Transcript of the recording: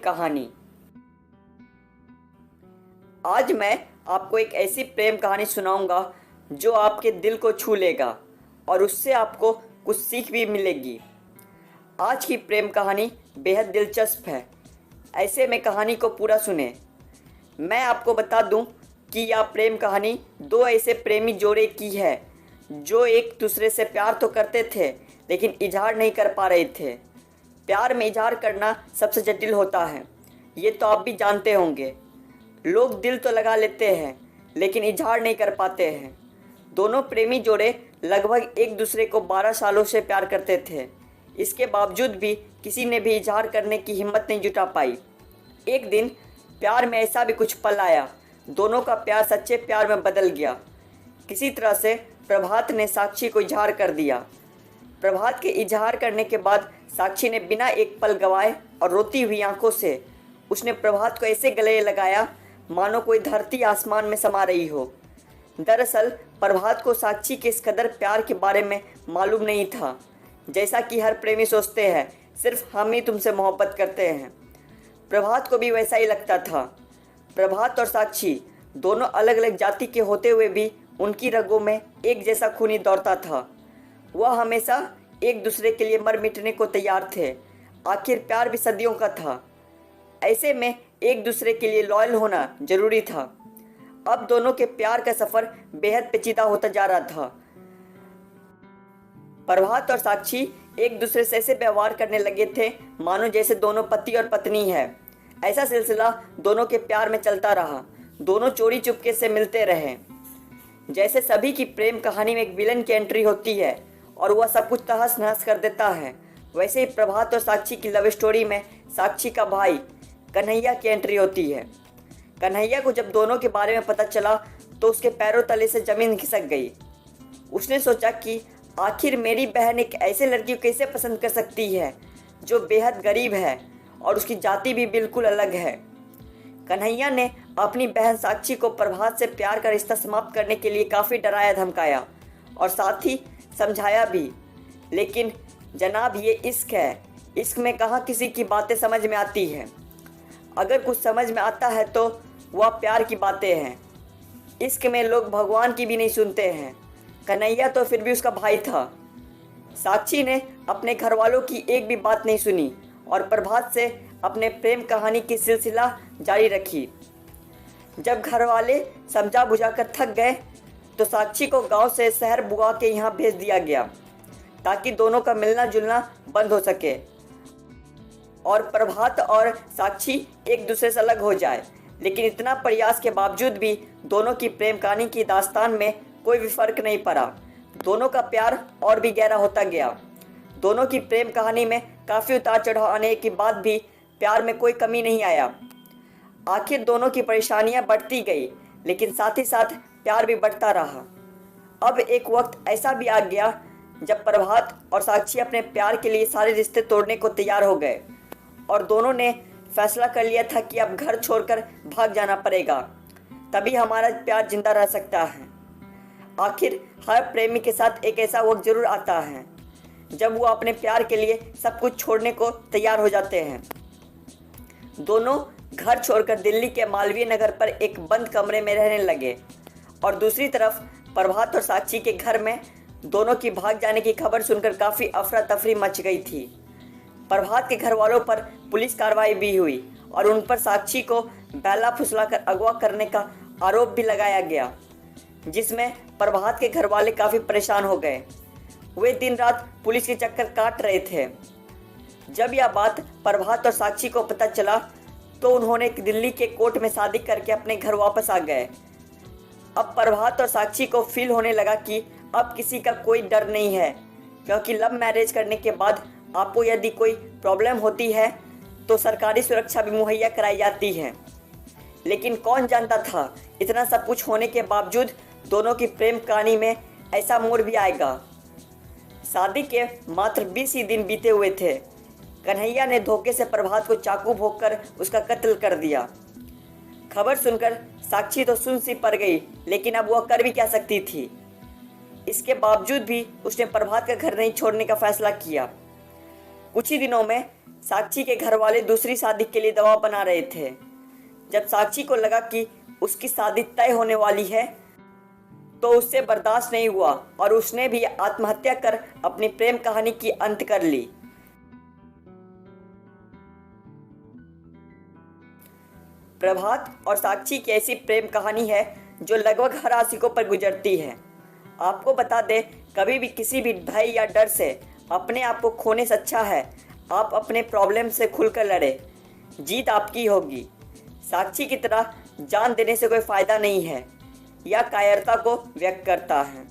कहानी। आज मैं आपको एक ऐसी प्रेम कहानी सुनाऊंगा जो आपके दिल को छू लेगा और उससे आपको कुछ सीख भी मिलेगी। आज की प्रेम कहानी बेहद दिलचस्प है, ऐसे में कहानी को पूरा सुने। मैं आपको बता दूं कि यह प्रेम कहानी दो ऐसे प्रेमी जोड़े की है जो एक दूसरे से प्यार तो करते थे लेकिन इजहार नहीं कर पा रहे थे। प्यार में इजहार करना सबसे जटिल होता है, ये तो आप भी जानते होंगे। लोग दिल तो लगा लेते हैं लेकिन इजहार नहीं कर पाते हैं। दोनों प्रेमी जोड़े लगभग एक दूसरे को 12 सालों से प्यार करते थे। इसके बावजूद भी किसी ने भी इजहार करने की हिम्मत नहीं जुटा पाई। एक दिन प्यार में ऐसा भी कुछ पल आया, दोनों का प्यार सच्चे प्यार में बदल गया। किसी तरह से प्रभात ने साक्षी को इजहार कर दिया। प्रभात के इजहार करने के बाद साक्षी ने बिना एक पल गवाए और रोती हुई आंखों से उसने प्रभात को ऐसे गले लगाया मानो कोई धरती आसमान में समा रही हो। दरअसल प्रभात को साक्षी के इस कदर प्यार के बारे में मालूम नहीं था। जैसा कि हर प्रेमी सोचते हैं सिर्फ हम ही तुमसे मोहब्बत करते हैं, प्रभात को भी वैसा ही लगता था। प्रभात और साक्षी दोनों अलग अलग जाति के होते हुए भी उनकी रगों में एक जैसा खूनी दौड़ता था। वह हमेशा एक दूसरे के लिए मर मिटने को तैयार थे। आखिर प्यार भी सदियों का था, ऐसे में एक दूसरे के लिए लॉयल होना जरूरी था। अब दोनों के प्यार का सफ़र बेहद पेचीदा होता जा रहा था। प्रभात और साक्षी एक दूसरे से ऐसे व्यवहार करने लगे थे मानो जैसे दोनों पति और पत्नी है। ऐसा सिलसिला दोनों के प्यार में चलता रहा। दोनों चोरी चुपके से मिलते रहे। जैसे सभी की प्रेम कहानी में एक विलन की एंट्री होती है और वह सब कुछ तहस नहस कर देता है, वैसे ही प्रभात और साक्षी की लव स्टोरी में साक्षी का भाई कन्हैया की एंट्री होती है। कन्हैया को जब दोनों के बारे में पता चला तो उसके पैरों तले से ज़मीन खिसक गई। उसने सोचा कि आखिर मेरी बहन एक ऐसे लड़की को कैसे पसंद कर सकती है जो बेहद गरीब है और उसकी जाति भी बिल्कुल अलग है। कन्हैया ने अपनी बहन साक्षी को प्रभात से प्यार का रिश्ता समाप्त करने के लिए काफ़ी डराया धमकाया और साथ ही समझाया भी, लेकिन जनाब ये इश्क है, इश्क में कहाँ किसी की बातें समझ में आती हैं। अगर कुछ समझ में आता है तो वह प्यार की बातें हैं। इश्क में लोग भगवान की भी नहीं सुनते हैं। कन्हैया तो फिर भी उसका भाई था। साक्षी ने अपने घर वालों की एक भी बात नहीं सुनी और प्रभात से अपने प्रेम कहानी की सिलसिला जारी रखी। जब घर वाले समझा बुझा कर थक गए तो साक्षी को गांव से शहर बुआ के यहाँ भेज दिया गया ताकि दोनों का मिलना जुलना बंद हो सके और प्रभात और साक्षी एक दूसरे से अलग हो जाए। लेकिन इतना प्रयास के बावजूद भी दोनों की प्रेम कहानी की दास्तान में कोई भी फर्क नहीं पड़ा। दोनों का प्यार और भी गहरा होता गया। दोनों की प्रेम कहानी में काफ़ी उतार चढ़ाव आने के बाद भी प्यार में कोई कमी नहीं आया। आखिर दोनों की परेशानियां बढ़ती गई लेकिन साथ ही साथ प्यार भी बढ़ता रहा। अब एक वक्त ऐसा भी आ गया जब प्रभात और साक्षी अपने प्यार के लिए सारे रिश्ते तोड़ने को तैयार हो गए और दोनों ने फैसला कर लिया था कि अब घर छोड़कर भाग जाना पड़ेगा, तभी हमारा प्यार जिंदा रह सकता है। आखिर हर प्रेमी के साथ एक ऐसा वक्त जरूर आता है जब वो अपने प्यार के लिए सब कुछ छोड़ने को तैयार हो जाते हैं। दोनों घर छोड़कर दिल्ली के मालवीय नगर पर एक बंद कमरे में रहने लगे और दूसरी तरफ प्रभात और साक्षी के घर में दोनों की भाग जाने की खबर सुनकर काफ़ी अफरा तफरी मच गई थी। प्रभात के घर वालों पर पुलिस कार्रवाई भी हुई और उन पर साक्षी को बहला फुसलाकर अगवा करने का आरोप भी लगाया गया, जिसमें प्रभात के घर वाले काफ़ी परेशान हो गए। वे दिन रात पुलिस के चक्कर काट रहे थे। जब यह बात प्रभात और साक्षी को पता चला तो उन्होंने दिल्ली के कोर्ट में शादी करके अपने घर वापस आ गए। अब प्रभात और साक्षी को फील होने लगा कि अब किसी का कोई डर नहीं है, क्योंकि लव मैरिज करने के बाद आपको यदि कोई प्रॉब्लम होती है तो सरकारी सुरक्षा भी मुहैया कराई जाती है। लेकिन कौन जानता था इतना सब कुछ होने के बावजूद दोनों की प्रेम कहानी में ऐसा मोड़ भी आएगा। शादी के मात्र 20 ही दिन बीते हुए थे। कन्हैया ने धोखे से प्रभात को चाकू भोंककर उसका कत्ल कर दिया। खबर सुनकर साक्षी तो सुन सी पड़ गई, लेकिन अब वह कर भी क्या सकती थी। इसके बावजूद भी उसने प्रभात का घर नहीं छोड़ने का फैसला किया। कुछ ही दिनों में साक्षी के घर वाले दूसरी शादी के लिए दबाव बना रहे थे। जब साक्षी को लगा कि उसकी शादी तय होने वाली है तो उससे बर्दाश्त नहीं हुआ और उसने भी आत्महत्या कर अपनी प्रेम कहानी की अंत कर ली। प्रभात और साक्षी की ऐसी प्रेम कहानी है जो लगभग हर आशिकों पर गुजरती है। आपको बता दें, कभी भी किसी भी भय या डर से अपने आप को खोने से अच्छा है आप अपने प्रॉब्लम से खुलकर लड़े, जीत आपकी होगी। साक्षी की तरह जान देने से कोई फायदा नहीं है, यह कायरता को व्यक्त करता है।